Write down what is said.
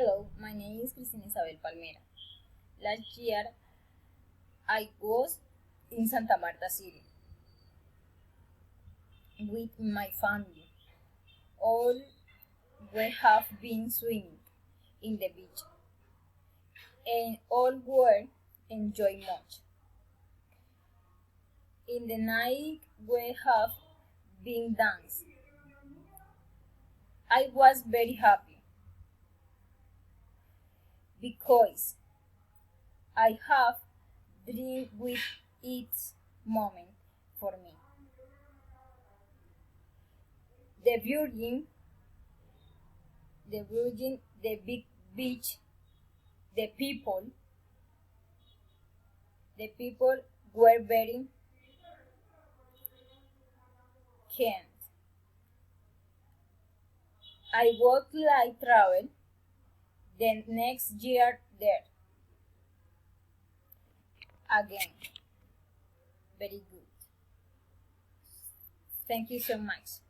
Hello, my name is Cristina Isabel Palmera. Last year, I was in Santa Marta City with my family. All we have been swimming in the beach, and all were enjoy much. In the night, we have been dance. I was very happy because I have dream with each moment for me. The Virgin, the big beach, the people were very kind. I would like travel the next year there again. Very good. Thank you so much.